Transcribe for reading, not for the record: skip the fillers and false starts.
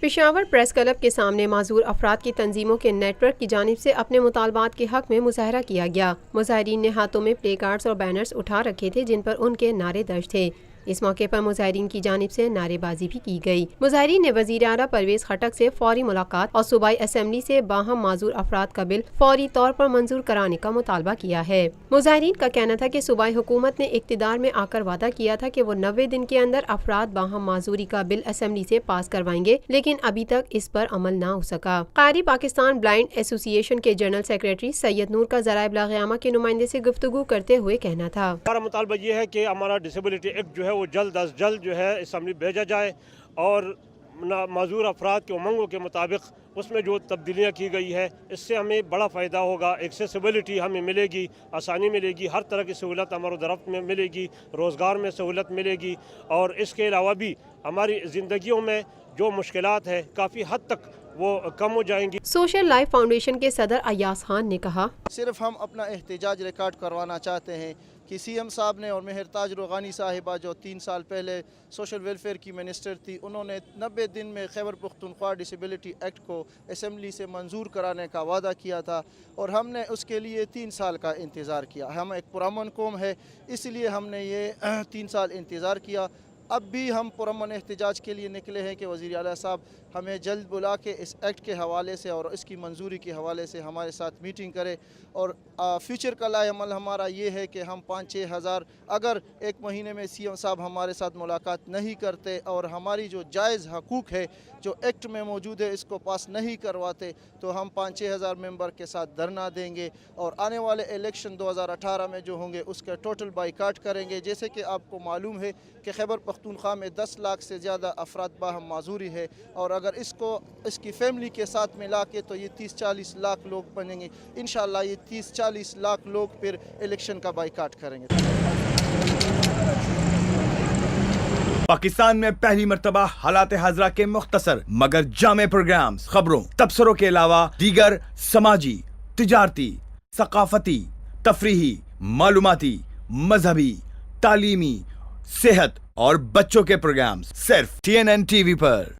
Peshawar press club کے سامنے معذور افراد کی تنظیموں کے نیٹ ورک کی جانب سے اپنے مطالبات کے حق میں مظاہرہ کیا گیا۔ مظاہرین نے ہاتھوں میں پلے کارڈز اور بینرز اٹھا رکھے تھے جن پر ان کے نعرے درج تھے۔ اس موقع پر مظاہرین کی جانب سے نعرے بازی بھی کی گئی۔ مظاہرین نے وزیر اعلیٰ پرویز خٹک سے فوری ملاقات اور صوبائی اسمبلی سے باہم معذور افراد کا بل فوری طور پر منظور کرانے کا مطالبہ کیا ہے۔ مظاہرین کا کہنا تھا کہ صوبائی حکومت نے اقتدار میں آ کر وعدہ کیا تھا کہ وہ 90 دن کے اندر افراد باہم معذوری کا بل اسمبلی سے پاس کروائیں گے، لیکن ابھی تک اس پر عمل نہ ہو سکا۔ قاری پاکستان بلائنڈ ایسوسی ایشن کے جنرل سیکریٹری سید نور کا ذرائع ابلاغ عامہ کے نمائندے سے گفتگو کرتے ہوئے کہنا تھا۔ ہمارا مطالبہ یہ ہے کہ ہمارا ڈسیبلٹی ایکٹ جو ہے وہ جلد از جلد جو ہے اسمبلی بھیجا جائے اور معذور افراد کے امنگوں کے مطابق اس میں جو تبدیلیاں کی گئی ہے اس سے ہمیں بڑا فائدہ ہوگا۔ ایکسیسیبلٹی ہمیں ملے گی، آسانی ملے گی، ہر طرح کی سہولت ہمارے درفت میں ملے گی، روزگار میں سہولت ملے گی، اور اس کے علاوہ بھی ہماری زندگیوں میں جو مشکلات ہیں کافی حد تک وہ کم ہو جائیں گی۔ سوشل لائف فاؤنڈیشن کے صدر ایاز خان نے کہا، صرف ہم اپنا احتجاج ریکارڈ کروانا چاہتے ہیں کہ سی ایم صاحب نے اور مہر تاج روغانی صاحبہ جو 3 سال پہلے سوشل ویلفیئر کی منسٹر تھی، انہوں نے 90 دن میں خیبر پختونخوا ڈسیبلٹی ایکٹ کو اسمبلی سے منظور کرانے کا وعدہ کیا تھا، اور ہم نے اس کے لیے 3 سال کا انتظار کیا۔ ہم ایک پرامن قوم ہے، اس لیے ہم نے یہ 3 سال انتظار کیا۔ اب بھی ہم پرامن احتجاج کے لیے نکلے ہیں کہ وزیر اعلیٰ صاحب ہمیں جلد بلا کے اس ایکٹ کے حوالے سے اور اس کی منظوری کے حوالے سے ہمارے ساتھ میٹنگ کرے، اور فیوچر کا لائحہ عمل ہمارا یہ ہے کہ ہم 5-6 ہزار، اگر 1 مہینے میں سی ایم صاحب ہمارے ساتھ ملاقات نہیں کرتے اور ہماری جو جائز حقوق ہے جو ایکٹ میں موجود ہے اس کو پاس نہیں کرواتے، تو ہم 5-6 ہزار ممبر کے ساتھ دھرنا دیں گے، اور آنے والے الیکشن 2018 میں جو ہوں گے اس کا ٹوٹل بائیکاٹ کریں گے۔ جیسے کہ آپ کو معلوم ہے کہ خیبر پختونخوا میں 10 لاکھ سے زیادہ افراد باہم معذوری ہے، اور اگر اس کو اس کی فیملی کے ساتھ ملا کے تو یہ 30-40 لاکھ لوگ بنیں گے۔ انشاءاللہ یہ 30-40 لاکھ لوگ پھر الیکشن کا بائیکاٹ کریں گے۔ پاکستان میں پہلی مرتبہ حالات حاضرہ کے مختصر مگر جامع پروگرامز، خبروں، تبصروں کے علاوہ دیگر سماجی، تجارتی، ثقافتی، تفریحی، معلوماتی، مذہبی، تعلیمی، صحت اور بچوں کے پروگرامز صرف TNN TV پر۔